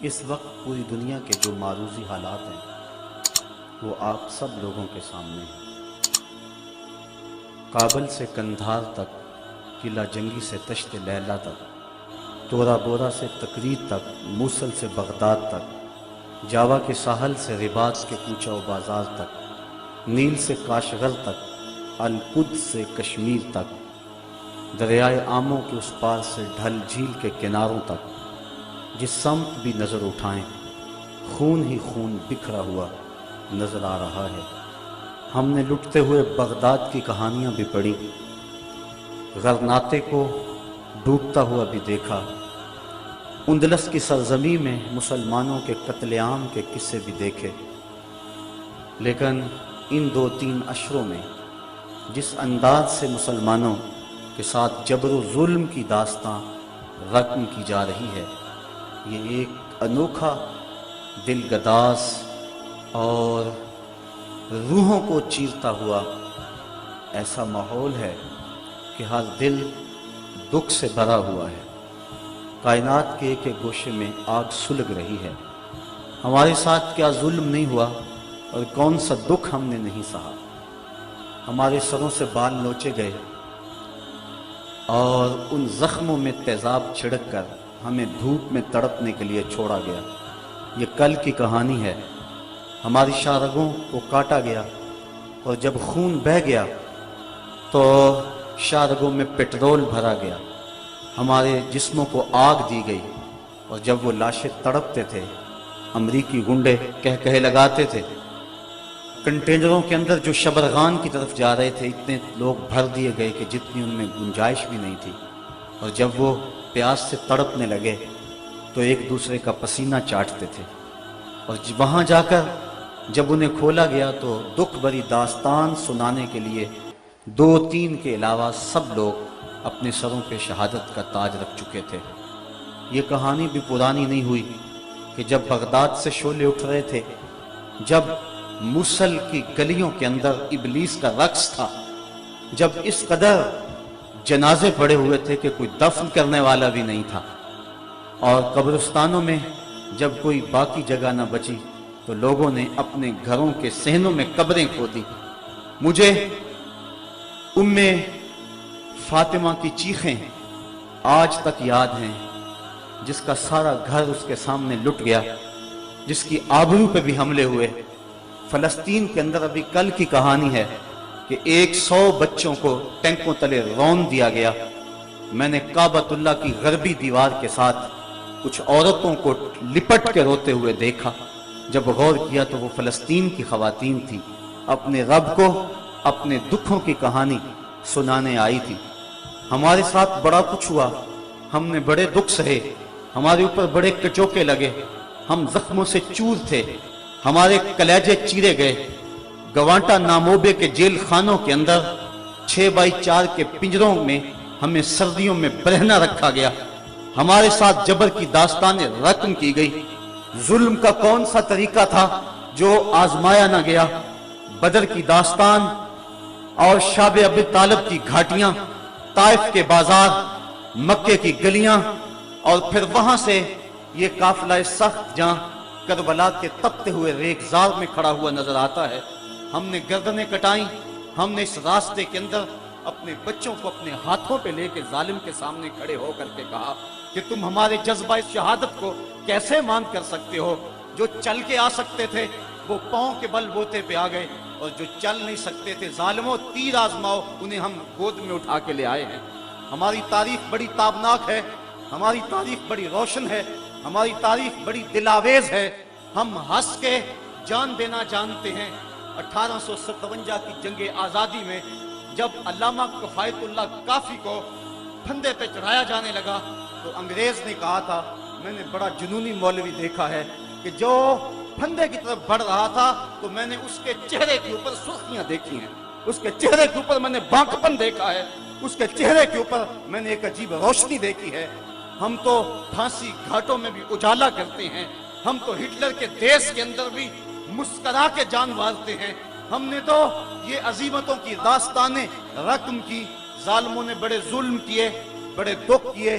اس وقت پوری دنیا کے جو معروضی حالات ہیں وہ آپ سب لوگوں کے سامنے ہیں۔ کابل سے کندھار تک، قلعہ جنگی سے تشت لیلا تک، تورا بورا سے تکریت تک، موصل سے بغداد تک، جاوا کے ساحل سے رباط کے کوچہ و بازار تک، نیل سے کاشغر تک، القدس سے کشمیر تک، دریائے آموں کے اس پار سے ڈھل جھیل کے کناروں تک، جس سمت بھی نظر اٹھائیں خون ہی خون بکھرا ہوا نظر آ رہا ہے۔ ہم نے لٹتے ہوئے بغداد کی کہانیاں بھی پڑھی، غرناطے کو ڈوبتا ہوا بھی دیکھا، اندلس کی سرزمین میں مسلمانوں کے قتل عام کے قصے بھی دیکھے، لیکن ان 2-3 اشروں میں جس انداز سے مسلمانوں کے ساتھ جبر و ظلم کی داستاں رقم کی جا رہی ہے، یہ ایک انوکھا، دل گداز اور روحوں کو چیرتا ہوا ایسا ماحول ہے کہ ہر دل دکھ سے بھرا ہوا ہے۔ کائنات کے ایک ایک گوشے میں آگ سلگ رہی ہے۔ ہمارے ساتھ کیا ظلم نہیں ہوا اور کون سا دکھ ہم نے نہیں سہا۔ ہمارے سروں سے بال نوچے گئے اور ان زخموں میں تیزاب چھڑک کر ہمیں دھوپ میں تڑپنے کے لیے چھوڑا گیا۔ یہ کل کی کہانی ہے۔ ہماری شارگوں کو کاٹا گیا اور جب خون بہہ گیا تو شارگوں میں پٹرول بھرا گیا، ہمارے جسموں کو آگ دی گئی، اور جب وہ لاشیں تڑپتے تھے امریکی گنڈے کہے لگاتے تھے۔ کنٹینروں کے اندر جو شبرغان کی طرف جا رہے تھے اتنے لوگ بھر دیے گئے کہ جتنی ان میں گنجائش بھی نہیں تھی، اور جب وہ پیاس سے تڑپنے لگے تو ایک دوسرے کا پسینہ چاٹتے تھے، اور وہاں جا کر جب انہیں کھولا گیا تو دکھ بھری داستان سنانے کے لیے 2-3 کے علاوہ سب لوگ اپنے سروں پہ شہادت کا تاج رکھ چکے تھے۔ یہ کہانی بھی پرانی نہیں ہوئی کہ جب بغداد سے شعلے اٹھ رہے تھے، جب موصل کی گلیوں کے اندر ابلیس کا رقص تھا، جب اس قدر جنازے پڑے ہوئے تھے کہ کوئی دفن کرنے والا بھی نہیں تھا، اور قبرستانوں میں جب کوئی باقی جگہ نہ بچی تو لوگوں نے اپنے گھروں کے صحنوں میں قبریں کھودی۔ مجھے ام فاطمہ کی چیخیں آج تک یاد ہیں، جس کا سارا گھر اس کے سامنے لٹ گیا، جس کی آبرو پہ بھی حملے ہوئے۔ فلسطین کے اندر ابھی کل کی کہانی ہے کہ 100 بچوں کو ٹینکوں تلے رون دیا گیا۔ میں نے کعبۃ اللہ کی غربی دیوار کے ساتھ کچھ عورتوں کو لپٹ کے روتے ہوئے دیکھا۔ جب غور کیا تو وہ فلسطین کی خواتین تھی، اپنے رب کو اپنے دکھوں کی کہانی سنانے آئی تھی۔ ہمارے ساتھ بڑا کچھ ہوا، ہم نے بڑے دکھ سہے، ہمارے اوپر بڑے کچوکے لگے، ہم زخموں سے چور تھے، ہمارے کلیجے چیرے گئے۔ گوانٹا ناموبے کے جیل خانوں کے اندر 6x4 کے پنجروں میں ہمیں سردیوں میں برہنہ رکھا گیا۔ ہمارے ساتھ جبر کی داستانیں رقم کی گئی۔ ظلم کا کون سا طریقہ تھا جو آزمایا نہ گیا؟ بدر کی داستان اور شاب ابی طالب کی گھاٹیاں، طائف کے بازار، مکے کی گلیاں، اور پھر وہاں سے یہ قافلہ سخت جہاں کربلا کے تپتے ہوئے ریگزار میں کھڑا ہوا نظر آتا ہے۔ ہم نے گردنیں کٹائیں، ہم نے اس راستے کے اندر اپنے بچوں کو اپنے ہاتھوں پہ لے کے ظالم کے سامنے کھڑے ہو کر کے کہا کہ تم ہمارے جذبہ شہادت کو کیسے مان کر سکتے ہو؟ جو چل کے آ سکتے تھے وہ پاؤں کے بل بوتے پہ آ گئے، اور جو چل نہیں سکتے تھے ظالموں تیر آزماؤ، انہیں ہم گود میں اٹھا کے لے آئے ہیں۔ ہماری تاریخ بڑی تابناک ہے، ہماری تاریخ بڑی روشن ہے، ہماری تاریخ بڑی دلاویز ہے۔ ہم ہنس کے جان دینا جانتے ہیں۔ 1857 کی جنگ آزادی میں جب علامہ کفایت اللہ کافی کو پھندے پہ چڑھایا جانے لگا تو انگریز نے کہا تھا، میں نے بڑا جنونی مولوی دیکھا ہے کہ جو پھندے کی طرف بڑھ رہا تھا تو میں نے اس کے چہرے کے اوپر سرخیاں دیکھی ہیں، اس کے چہرے کے اوپر میں نے بانکپن دیکھا ہے، اس کے چہرے کے اوپر میں نے ایک عجیب روشنی دیکھی ہے۔ ہم تو پھانسی گھاٹوں میں بھی اجالا کرتے ہیں، ہم تو ہٹلر کے دیش کے اندر بھی مسکرا کے جان مارتے ہیں۔ ہم نے تو یہ عظیمتوں کی داستانیں رقم کی۔ ظالموں نے بڑے ظلم کیے، بڑے دکھ کیے،